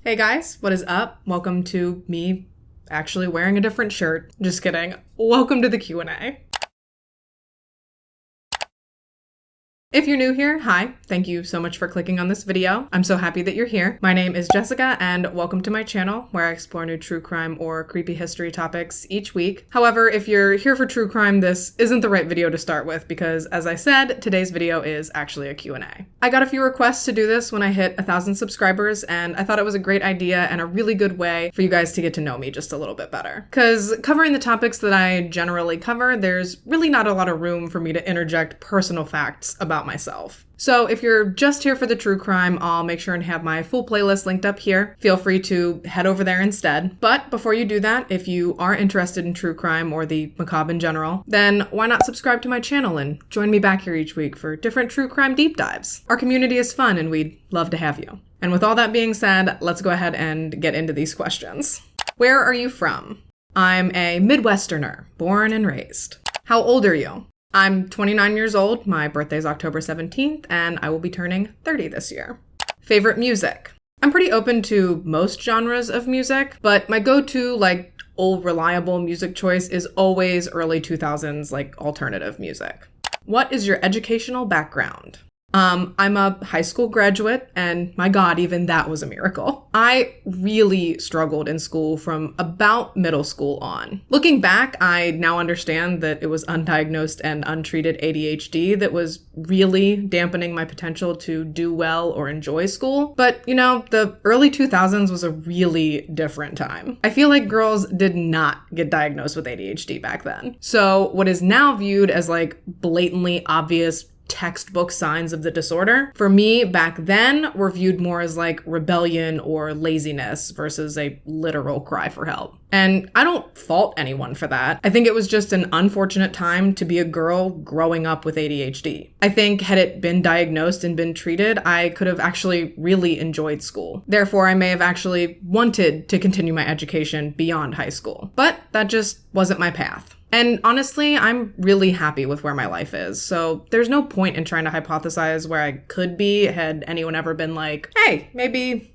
Hey guys, what is up? Welcome to me actually wearing a different shirt. Just kidding. Welcome to the Q&A. If you're new here, hi. Thank you so much for clicking on this video. I'm so happy that you're here. My name is Jessica and welcome to my channel where I explore new true crime or creepy history topics each week. However, if you're here for true crime, this isn't the right video to start with because, as I said, today's video is actually a Q&A. I got a few requests to do this when I hit 1,000 subscribers and I thought it was a great idea and a really good way for you guys to get to know me just a little bit better. Because covering the topics that I generally cover, there's really not a lot of room for me to interject personal facts about myself. So if you're just here for the true crime, I'll make sure and have my full playlist linked up here. Feel free to head over there instead. But before you do that, if you are interested in true crime or the macabre in general, then why not subscribe to my channel and join me back here each week for different true crime deep dives. Our community is fun and we'd love to have you. And with all that being said, let's go ahead and get into these questions. Where are you from? I'm a Midwesterner, born and raised. How old are you? I'm 29 years old, my birthday's October 17th, and I will be turning 30 this year. Favorite music? I'm pretty open to most genres of music, but my go-to, old reliable music choice is always early 2000s, alternative music. What is your educational background? I'm a high school graduate, and my God, even that was a miracle. I really struggled in school from about middle school on. Looking back, I now understand that it was undiagnosed and untreated ADHD that was really dampening my potential to do well or enjoy school. But, the early 2000s was a really different time. I feel like girls did not get diagnosed with ADHD back then. So what is now viewed as blatantly obvious textbook signs of the disorder, for me back then were viewed more as rebellion or laziness versus a literal cry for help. And I don't fault anyone for that. I think it was just an unfortunate time to be a girl growing up with ADHD. I think had it been diagnosed and been treated, I could have actually really enjoyed school. Therefore, I may have actually wanted to continue my education beyond high school. But that just wasn't my path. And honestly, I'm really happy with where my life is, so there's no point in trying to hypothesize where I could be had anyone ever been like, hey, maybe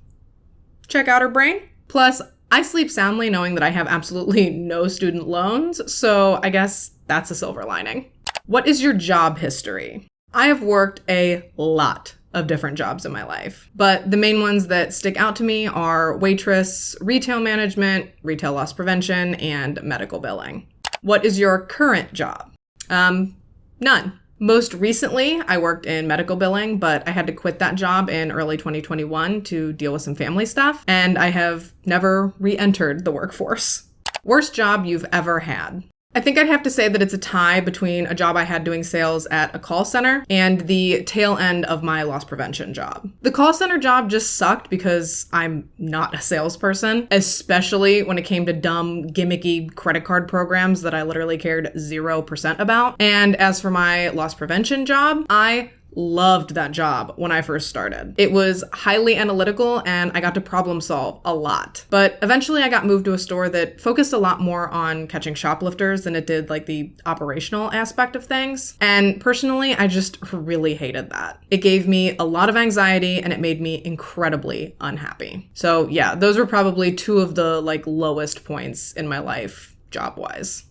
check out her brain. Plus, I sleep soundly knowing that I have absolutely no student loans, so I guess that's a silver lining. What is your job history? I have worked a lot of different jobs in my life, but the main ones that stick out to me are waitress, retail management, retail loss prevention, and medical billing. What is your current job? None. Most recently, I worked in medical billing, but I had to quit that job in early 2021 to deal with some family stuff, and I have never re-entered the workforce. Worst job you've ever had? I think I'd have to say that it's a tie between a job I had doing sales at a call center and the tail end of my loss prevention job. The call center job just sucked because I'm not a salesperson, especially when it came to dumb, gimmicky credit card programs that I literally cared 0% about. And as for my loss prevention job, I loved that job when I first started. It was highly analytical and I got to problem solve a lot. But eventually I got moved to a store that focused a lot more on catching shoplifters than it did the operational aspect of things. And personally, I just really hated that. It gave me a lot of anxiety and it made me incredibly unhappy. So yeah, those were probably two of the lowest points in my life job-wise.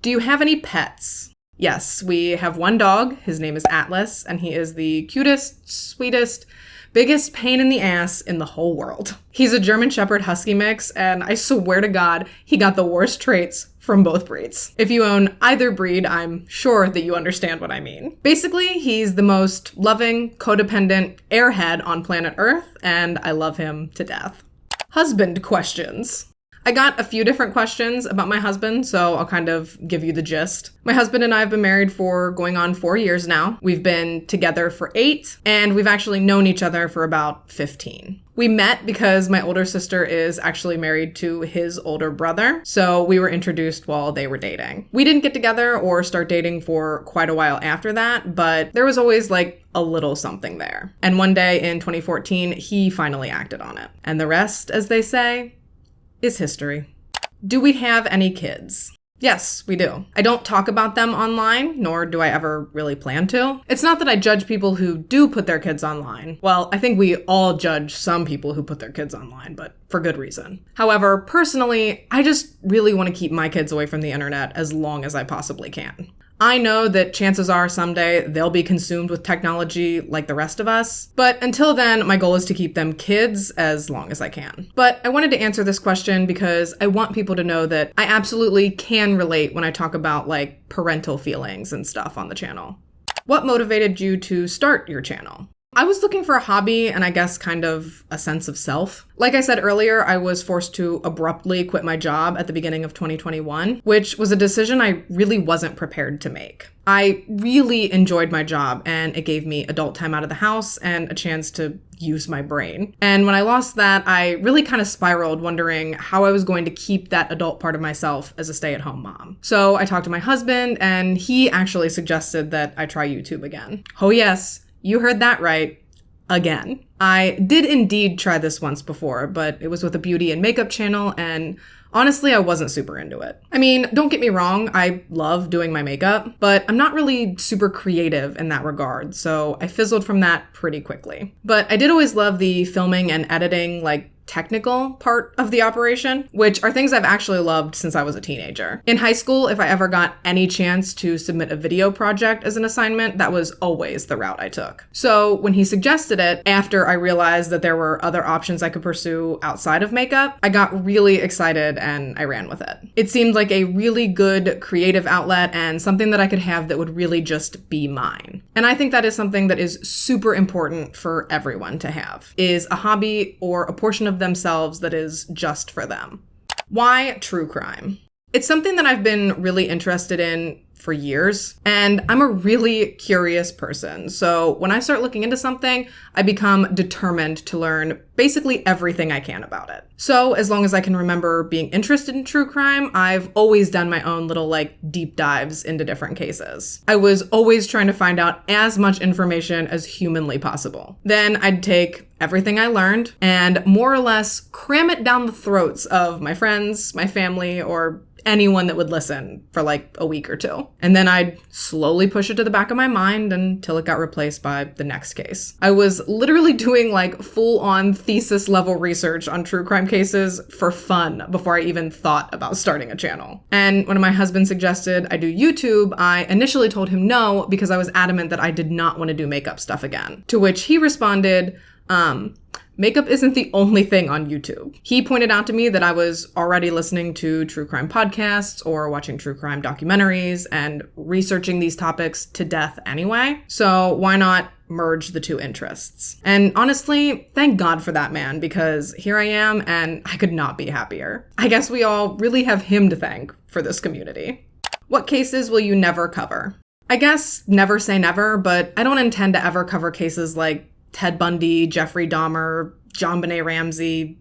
Do you have any pets? Yes, we have one dog. His name is Atlas, and he is the cutest, sweetest, biggest pain in the ass in the whole world. He's a German Shepherd Husky mix, and I swear to God, he got the worst traits from both breeds. If you own either breed, I'm sure that you understand what I mean. Basically, he's the most loving, codependent airhead on planet Earth, and I love him to death. Husband questions. I got a few different questions about my husband, so I'll kind of give you the gist. My husband and I have been married for going on 4 years now. We've been together for 8, and we've actually known each other for about 15. We met because my older sister is actually married to his older brother, so we were introduced while they were dating. We didn't get together or start dating for quite a while after that, but there was always a little something there. And one day in 2014, he finally acted on it. And the rest, as they say, is history. Do we have any kids? Yes, we do. I don't talk about them online, nor do I ever really plan to. It's not that I judge people who do put their kids online. Well, I think we all judge some people who put their kids online, but for good reason. However, personally, I just really want to keep my kids away from the internet as long as I possibly can. I know that chances are someday they'll be consumed with technology like the rest of us, but until then, my goal is to keep them kids as long as I can. But I wanted to answer this question because I want people to know that I absolutely can relate when I talk about like parental feelings and stuff on the channel. What motivated you to start your channel? I was looking for a hobby and I guess kind of a sense of self. Like I said earlier, I was forced to abruptly quit my job at the beginning of 2021, which was a decision I really wasn't prepared to make. I really enjoyed my job and it gave me adult time out of the house and a chance to use my brain. And when I lost that, I really kind of spiraled wondering how I was going to keep that adult part of myself as a stay-at-home mom. So I talked to my husband and he actually suggested that I try YouTube again. Oh yes. You heard that right. Again. I did indeed try this once before, but it was with a beauty and makeup channel, and honestly, I wasn't super into it. I mean, don't get me wrong, I love doing my makeup, but I'm not really super creative in that regard, so I fizzled from that pretty quickly. But I did always love the filming and editing, like, technical part of the operation, which are things I've actually loved since I was a teenager. In high school, if I ever got any chance to submit a video project as an assignment, that was always the route I took. So when he suggested it, after I realized that there were other options I could pursue outside of makeup, I got really excited and I ran with it. It seemed like a really good creative outlet and something that I could have that would really just be mine. And I think that is something that is super important for everyone to have, is a hobby or a portion of themselves that is just for them. Why true crime? It's something that I've been really interested in for years, and I'm a really curious person. So when I start looking into something, I become determined to learn basically everything I can about it. So as long as I can remember being interested in true crime, I've always done my own little like deep dives into different cases. I was always trying to find out as much information as humanly possible. Then I'd take everything I learned and more or less cram it down the throats of my friends, my family, or anyone that would listen for like a week or two. And then I'd slowly push it to the back of my mind until it got replaced by the next case. I was literally doing like full-on thesis level research on true crime cases for fun before I even thought about starting a channel. And when my husband suggested I do YouTube, I initially told him no because I was adamant that I did not want to do makeup stuff again. To which he responded, makeup isn't the only thing on YouTube. He pointed out to me that I was already listening to true crime podcasts or watching true crime documentaries and researching these topics to death anyway. So why not merge the two interests? And honestly, thank God for that man, because here I am and I could not be happier. I guess we all really have him to thank for this community. What cases will you never cover? I guess never say never, but I don't intend to ever cover cases like Ted Bundy, Jeffrey Dahmer, JonBenet Ramsey,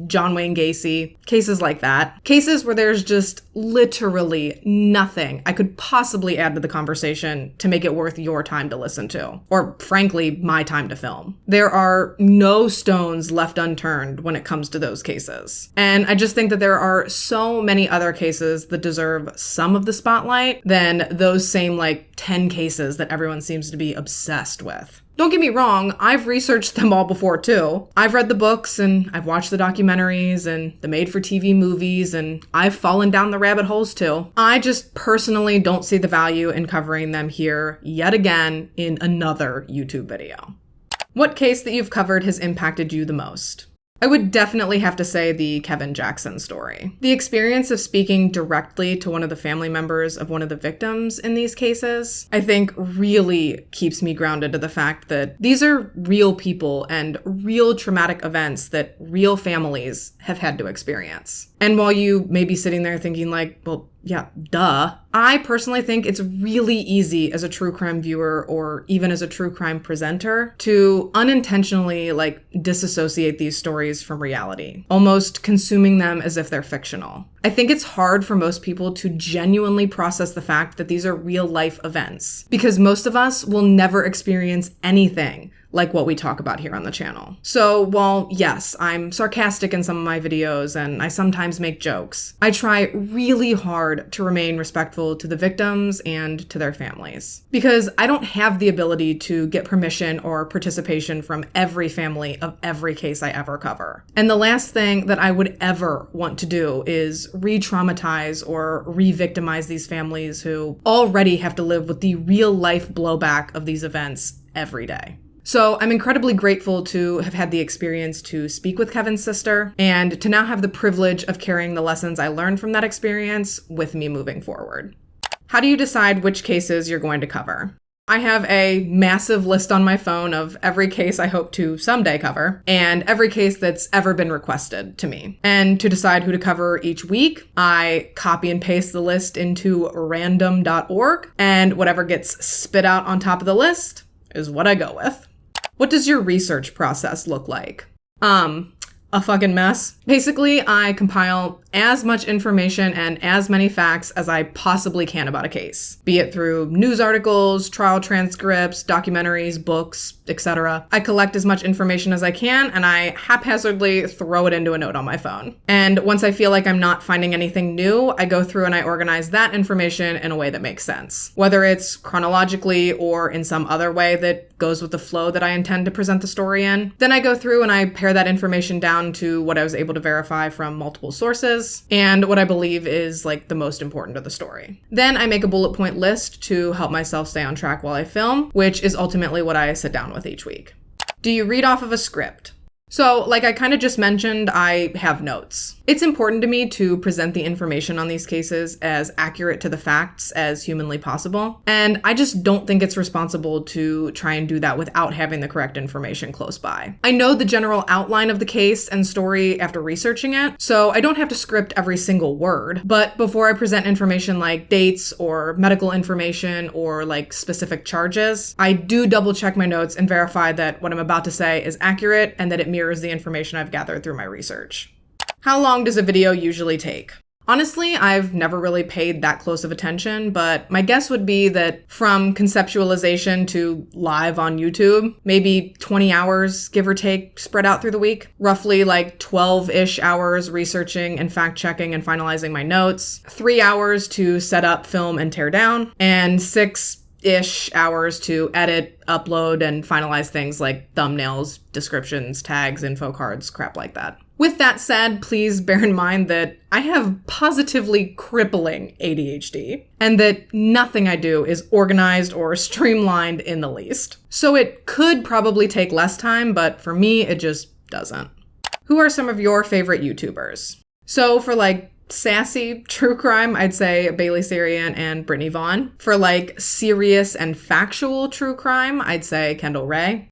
John Wayne Gacy, cases like that. Cases where there's just literally nothing I could possibly add to the conversation to make it worth your time to listen to, or frankly, my time to film. There are no stones left unturned when it comes to those cases. And I just think that there are so many other cases that deserve some of the spotlight than those same like 10 cases that everyone seems to be obsessed with. Don't get me wrong, I've researched them all before too. I've read the books and I've watched the documentaries and the made-for-TV movies, and I've fallen down the rabbit holes too. I just personally don't see the value in covering them here yet again in another YouTube video. What case that you've covered has impacted you the most? I would definitely have to say the Kevin Jackson story. The experience of speaking directly to one of the family members of one of the victims in these cases, I think really keeps me grounded to the fact that these are real people and real traumatic events that real families have had to experience. And while you may be sitting there thinking like, well, yeah, duh. I personally think it's really easy as a true crime viewer or even as a true crime presenter to unintentionally like disassociate these stories from reality, almost consuming them as if they're fictional. I think it's hard for most people to genuinely process the fact that these are real life events because most of us will never experience anything like what we talk about here on the channel. So while yes, I'm sarcastic in some of my videos and I sometimes make jokes, I try really hard to remain respectful to the victims and to their families. Because I don't have the ability to get permission or participation from every family of every case I ever cover. And the last thing that I would ever want to do is re-traumatize or re-victimize these families who already have to live with the real-life blowback of these events every day. So I'm incredibly grateful to have had the experience to speak with Kevin's sister and to now have the privilege of carrying the lessons I learned from that experience with me moving forward. How do you decide which cases you're going to cover? I have a massive list on my phone of every case I hope to someday cover and every case that's ever been requested to me. And to decide who to cover each week, I copy and paste the list into random.org, and whatever gets spit out on top of the list is what I go with. What does your research process look like? A fucking mess. Basically, I compile as much information and as many facts as I possibly can about a case, be it through news articles, trial transcripts, documentaries, books, etc. I collect as much information as I can and I haphazardly throw it into a note on my phone. And once I feel like I'm not finding anything new, I go through and I organize that information in a way that makes sense, whether it's chronologically or in some other way that goes with the flow that I intend to present the story in. Then I go through and I pare that information down to what I was able to verify from multiple sources and what I believe is like the most important to the story. Then I make a bullet point list to help myself stay on track while I film, which is ultimately what I sit down with each week. Do you read off of a script? So, like I kind of just mentioned, I have notes. It's important to me to present the information on these cases as accurate to the facts as humanly possible, and I just don't think it's responsible to try and do that without having the correct information close by. I know the general outline of the case and story after researching it, so I don't have to script every single word, but before I present information like dates or medical information or like specific charges, I do double check my notes and verify that what I'm about to say is accurate and that it mirrors the information I've gathered through my research. How long does a video usually take? Honestly, I've never really paid that close of attention, but my guess would be that from conceptualization to live on YouTube, maybe 20 hours, give or take, spread out through the week. Roughly like 12-ish hours researching and fact-checking and finalizing my notes, 3 hours to set up, film, and tear down, and 6-ish hours to edit, upload, and finalize things like thumbnails, descriptions, tags, info cards, crap like that. With that said, please bear in mind that I have positively crippling ADHD, and that nothing I do is organized or streamlined in the least. So it could probably take less time, but for me, it just doesn't. Who are some of your favorite YouTubers? So for like sassy true crime, I'd say Bailey Sarian and Brittany Vaughn. For like serious and factual true crime, I'd say Kendall Rae.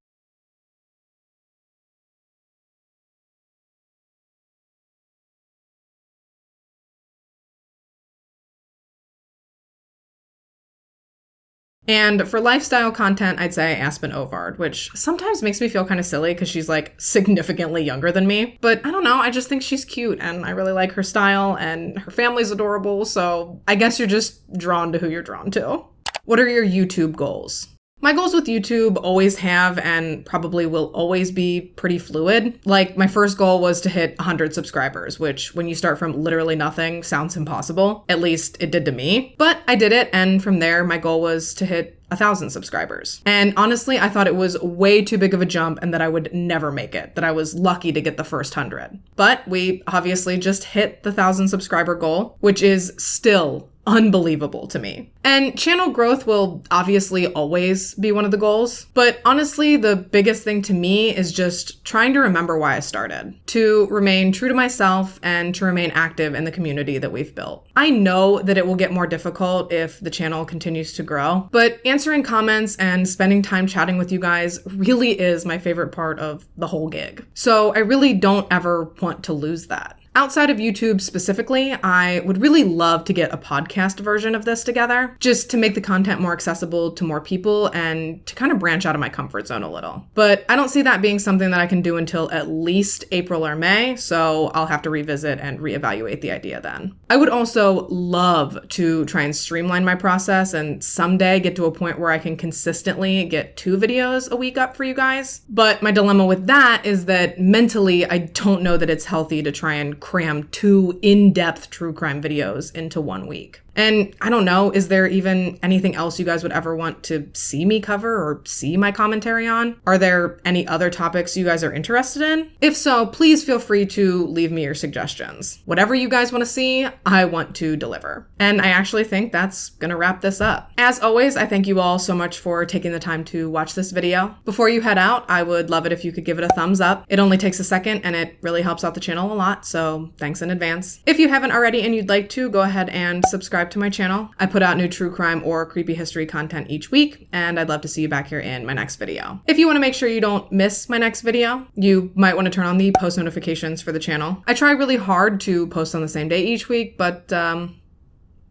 And for lifestyle content, I'd say Aspen Ovard, which sometimes makes me feel kind of silly because she's like significantly younger than me. But I don't know, I just think she's cute and I really like her style and her family's adorable. So I guess you're just drawn to who you're drawn to. What are your YouTube goals? My goals with YouTube always have and probably will always be pretty fluid. Like my first goal was to hit 100 subscribers, which when you start from literally nothing sounds impossible. At least it did to me. But I did it, and from there my goal was to hit 1,000 subscribers. And honestly, I thought it was way too big of a jump and that I would never make it, that I was lucky to get the first 100. But we obviously just hit the 1,000 subscriber goal, which is still unbelievable to me. And channel growth will obviously always be one of the goals, but honestly, the biggest thing to me is just trying to remember why I started, to remain true to myself and to remain active in the community that we've built. I know that it will get more difficult if the channel continues to grow, but answering comments and spending time chatting with you guys really is my favorite part of the whole gig. So I really don't ever want to lose that. Outside of YouTube specifically, I would really love to get a podcast version of this together, just to make the content more accessible to more people and to kind of branch out of my comfort zone a little. But I don't see that being something that I can do until at least April or May, so I'll have to revisit and reevaluate the idea then. I would also love to try and streamline my process and someday get to a point where I can consistently get 2 videos a week up for you guys. But my dilemma with that is that mentally, I don't know that it's healthy to try and cram 2 in-depth true crime videos into 1 week. And I don't know, is there even anything else you guys would ever want to see me cover or see my commentary on? Are there any other topics you guys are interested in? If so, please feel free to leave me your suggestions. Whatever you guys want to see, I want to deliver. And I actually think that's gonna wrap this up. As always, I thank you all so much for taking the time to watch this video. Before you head out, I would love it if you could give it a thumbs up. It only takes a second and it really helps out the channel a lot, so thanks in advance. If you haven't already and you'd like to, go ahead and subscribe to my channel. I put out new true crime or creepy history content each week, and I'd love to see you back here in my next video. If you want to make sure you don't miss my next video, you might want to turn on the post notifications for the channel. I try really hard to post on the same day each week, but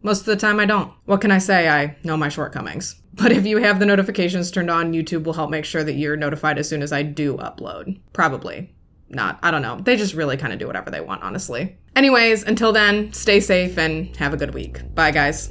most of the time I don't. What can I say? I know my shortcomings. But if you have the notifications turned on, YouTube will help make sure that you're notified as soon as I do upload. Probably. Not. I don't know. They just really kind of do whatever they want, honestly. Anyways, until then, stay safe and have a good week. Bye, guys.